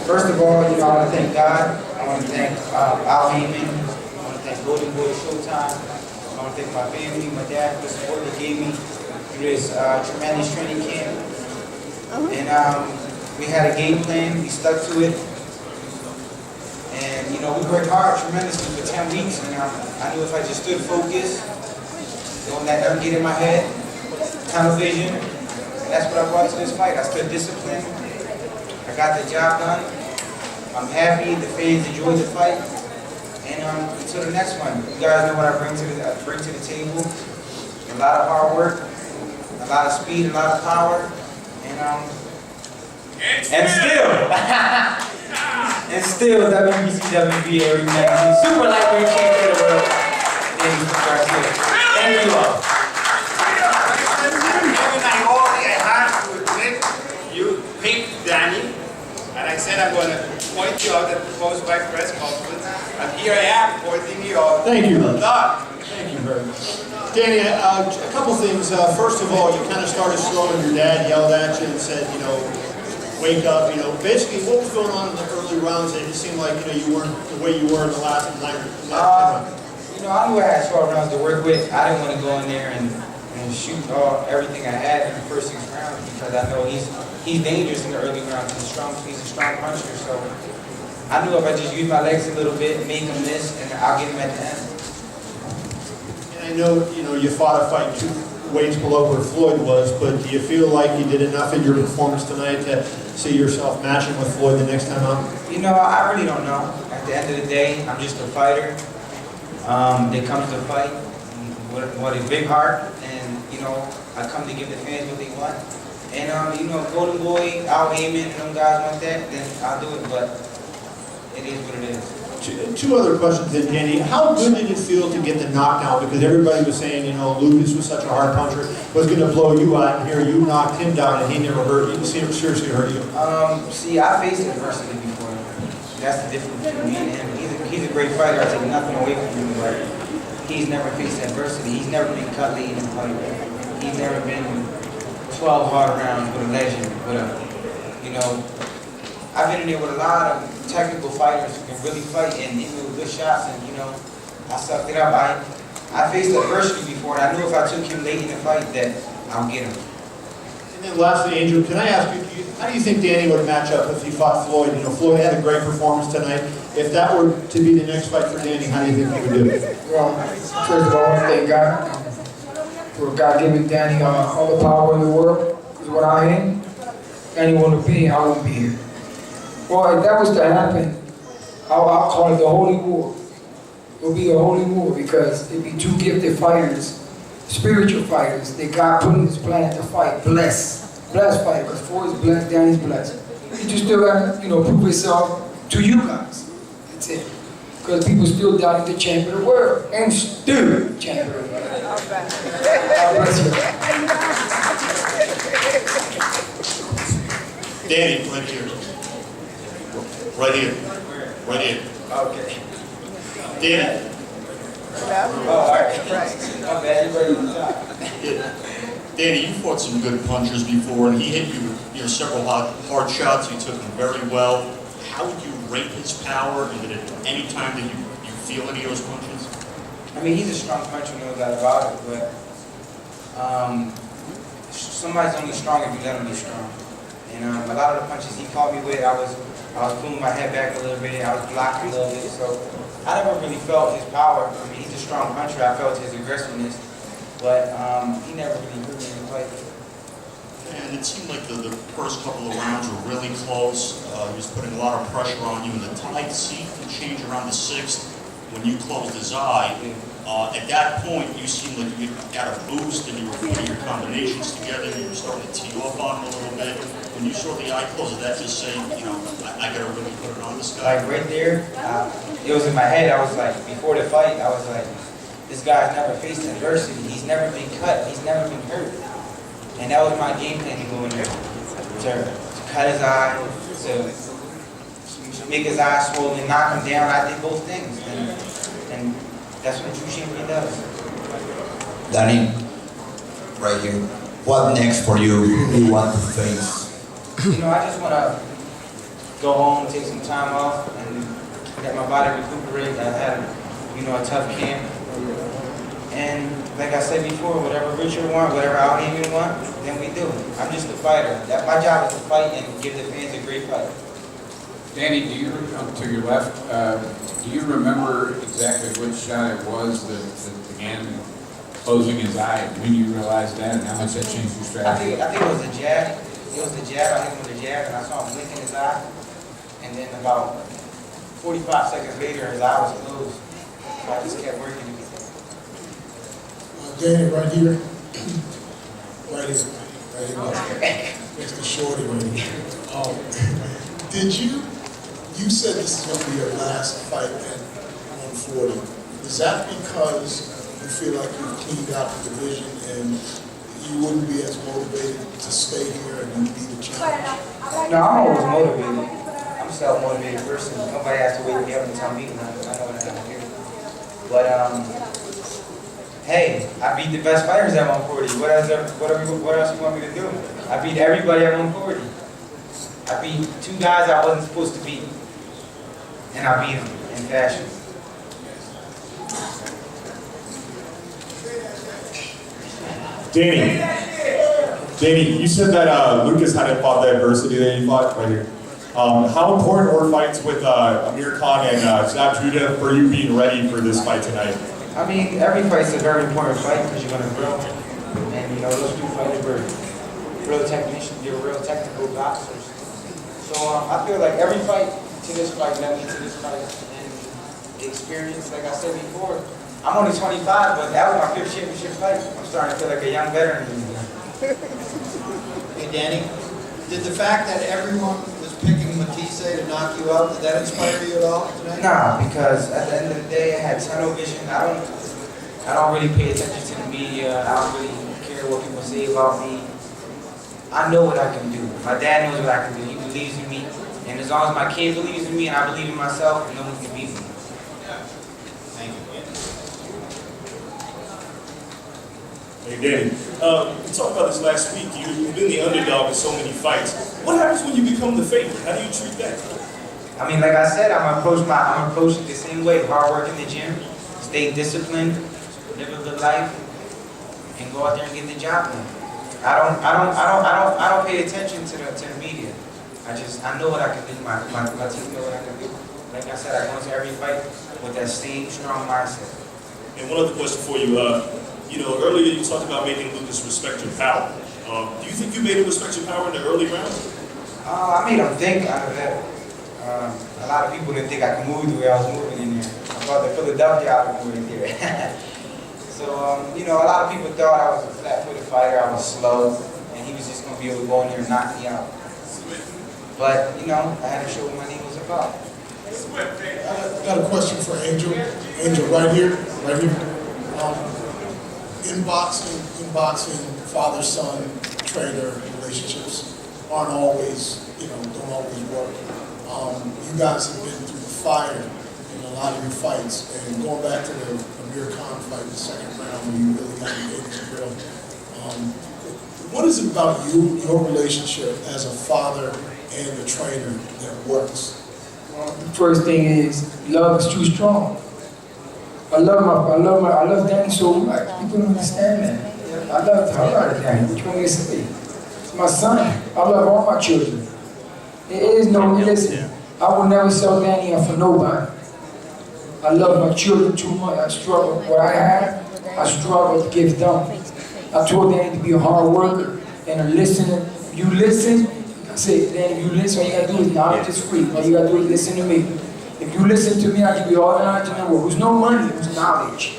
First of all, I want to thank God. I want to thank Al Heyman. I want to thank Golden Boy Showtime. I want to thank my family, my dad, for the support they gave me through this tremendous training camp. And we had a game plan. We stuck to it. And, we worked hard tremendously for 10 weeks. And I knew if I just stood focused, don't let them get in my head, tunnel vision. And that's what I brought to this fight. I stood disciplined. I got the job done. I'm happy the fans enjoyed the fight. And until the next one, you guys know what I bring to the table. A lot of hard work, a lot of speed, a lot of power, and still WBC, WBA, every magazine, super lightweight champion of the world, Garcia. Thank you all. I had to admit, you picked Danny, and I said I'm going to point you out at the post-fight press conference, and here I am pointing you out. Thank you. Thank you very much. Danny, a couple things. First of all, you kind of started slow and your dad yelled at you and said, wake up, basically what was going on in the early rounds? It just seemed like, you weren't the way you were in the last round. I knew I had 12 rounds to work with. I didn't want to go in there and shoot everything I had in the first 6 rounds because I know he's dangerous in the early rounds. He's a strong puncher, so I knew if I just use my legs a little bit, make him miss, and I'll get him at the end. And I know, you fought a fight 2 weights below where Floyd was, but do you feel like you did enough in your performance tonight to see yourself matching with Floyd the next time out? I really don't know. At the end of the day, I'm just a fighter that comes to fight with a big heart, and I come to give the fans what they want. And Golden Boy, Al Heyman, and them guys want that, then I'll do it. But it is what it is. 2 other questions then, Danny. How good did it feel to get the knockdown? Because everybody was saying, Lucas was such a hard puncher, was going to blow you out, and here you knocked him down, and he never hurt you. He seriously hurt you. See, I faced adversity before. That's the difference between me and him. He's a great fighter. I take nothing away from him, but he's never faced adversity. He's never been cut late in a fight. He's never been 12 hard rounds with a legend. I've been in there with a lot of technical fighters who can really fight and hit me with good shots, and I sucked it up. I faced adversity before, and I knew if I took him late in the fight that I'll get him. And then lastly, Angel, can I ask you, how do you think Danny would match up if he fought Floyd? Floyd had a great performance tonight. If that were to be the next fight for Danny, how do you think he would do? Well, first of all, I want to thank God for God giving Danny all the power in the world. Because without him, Danny wouldn't be here, I wouldn't be here. Well, if that was to happen, I'll call it the Holy War. It will be a holy war because it'd be 2 gifted fighters, spiritual fighters, that God put in His plan to fight. Blessed fighter, because Floyd is blessed, Danny's blessed. He just still got to, prove himself to you guys. That's it. Because people still doubting the champion of the world, and still champion of the world. God bless you. Danny, right here. Right here. Right here. Okay. Danny. All right. My bad. You ready to talk? Danny, you fought some good punchers before, and he hit you, several hard shots. You took them very well. How would you rate his power? And did at any time that you feel any of those punches? I mean, he's a strong puncher, no doubt about it, but somebody's only strong if you let him be strong. And a lot of the punches he caught me with, I was pulling my head back a little bit, I was blocking a little bit, so I never really felt his power. I mean, he's a strong puncher. I felt his aggressiveness, but he never really hurt me in the fight. And it seemed like the first couple of rounds were really close. He was putting a lot of pressure on you, and the tide seemed to change around the 6th when you closed his eye. At that point, you seemed like you got a boost, and you were putting your combinations together. You were starting to tee off on him a little bit. When you saw the eye close, did that just say, I got to really put it on this guy? Like right there, it was in my head. I was like, before the fight, I was like, this guy's never faced adversity. He's never been cut. He's never been hurt. And that was my game plan to go in there, to cut his eye, to make his eye swollen, knock him down. I did both things, and that's what a true champion does. Danny, right here. What next for you? Who do you want to face? I just want to go home, take some time off, and let my body recuperate. I had, a tough camp. And like I said before, whatever Richard wants, whatever Al Heyman wants, then we do. I'm just a fighter. My job is to fight and give the fans a great fight. Danny, to your left, do you remember exactly which shot it was that began closing his eye, when you realized that, and how much that changed your strategy? I think it was a jab. It was the jab. I hit him with a jab, and I saw him blinking his eye. And then about 45 seconds later, his eye was closed. So I just kept working. Danny, right here. Right here. Next to Shorty right here. You said this is going to be your last fight at 140. Is that because you feel like you've cleaned out the division and you wouldn't be as motivated to stay here and be the champion? No, I'm always motivated. I'm a self-motivated person. Nobody has to wait me up until I'm beating. I know what I'm doing. But hey, I beat the best fighters at 140. What else you want me to do? I beat everybody at 140. I beat 2 guys I wasn't supposed to beat. And I beat them in fashion. Danny, you said that Lucas hadn't fought the adversity that he fought right here. How important were fights with Amir Khan and Zab Judah for you being ready for this fight tonight? I mean, every fight's a very important fight because you're going to grow. And those 2 fighters were real technicians, they were real technical boxers. So I feel like every fight to this fight led me to this fight. And the experience, like I said before, I'm only 25, but that was my 5th championship fight. I'm starting to feel like a young veteran. Hey, Danny, did the fact that everyone was picking Matthysse to knock you out, did that inspire you at all tonight? Nah, because at the end of the day, I had tunnel vision. I don't really pay attention to the media. I don't really care what people say about me. I know what I can do. My dad knows what I can do. He believes in me. And as long as my kid believes in me and I believe in myself, no one can beat me. Thank you. Hey Danny, we talked about this last week. You've been the underdog in so many fights. What happens when you become the favorite? How do you treat that? I mean, like I said, I'm approaching the same way. Hard work in the gym, stay disciplined, live a good life, and go out there and get the job done. I don't pay attention to the media. I know what I can do. My team know what I can do. Like I said, I go into every fight with that same strong mindset. And one other question for you. Earlier you talked about making Lucas respect your power. Do you think you made him respect your power in the early rounds? I made him think out of that. A lot of people didn't think I could move the way I was moving in there. I thought the Philadelphia I was moving in there. So, a lot of people thought I was a flat-footed fighter. I was slow, and he was just going to be able to go in there and knock me out. But, I had to show what my knee was about. I got a question for Angel. Angel, right here. In boxing, father-son, trainer relationships aren't always, don't always work. You guys have been through the fire in a lot of your fights, and going back to the Amir Khan fight in the 2nd round where you really got engaged and real. What is it about your relationship as a father and a trainer that works? Well, the first thing is love is too strong. I love Danny so much. People don't understand that. I love the hell out of Danny. What you want me to say? It's my son. I love all my children. There is no listen. I will never sell Danny out for nobody. I love my children too much. I struggle with what I have. I struggle to give them. I told Danny to be a hard worker and a listener. You listen. I say, Danny, you listen. All you gotta do is knowledge is free. All you gotta do is listen to me. If you listen to me, I give you all the knowledge in the world. There's no money, there's knowledge.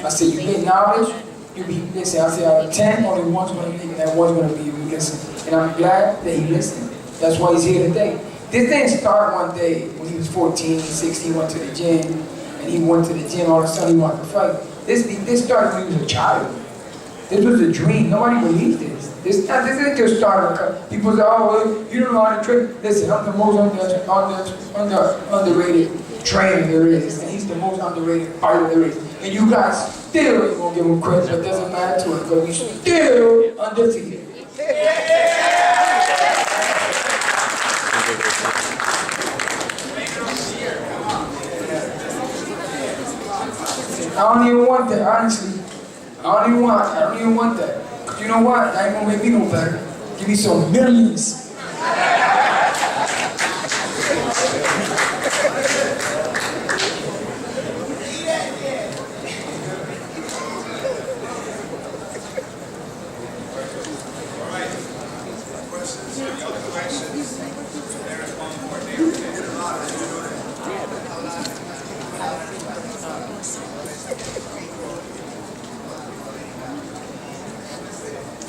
I say, you get knowledge, you be listen. I say, out of 10, only one's going to make it, and one's going to be you listen. And I'm glad that he listened. That's why he's here today. This didn't start one day when he was 14, 16, went to the gym, and he went to the gym, all of a sudden he wanted to fight. This started when he was a child. This was a dream. Nobody believed this. This didn't just start. People say, oh, well, you don't know how to train. Listen, I'm the most underrated trainer there is, and he's the most underrated fighter there is. And you guys still ain't gonna give him credit, but it doesn't matter to us, but we still undefeated. don't even want that, honestly. I don't even want that. You know what? That ain't gonna make me no better. Give me some millions.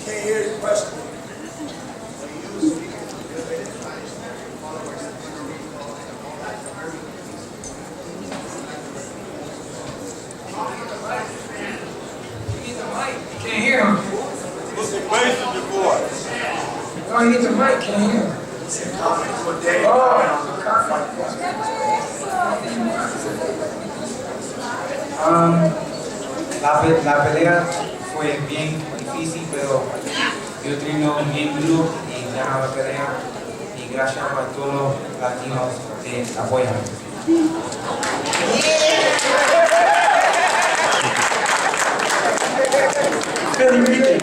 Can't hear your question. Can't hear him. What's the question before? Oh, you get the mic, can't hear him. La pelea fue bien difícil, pero yo termino bien duro y gano la pelea. Y gracias a todos los latinos que apoyan. Philly region.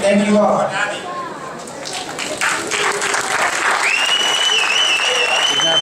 Thank you all.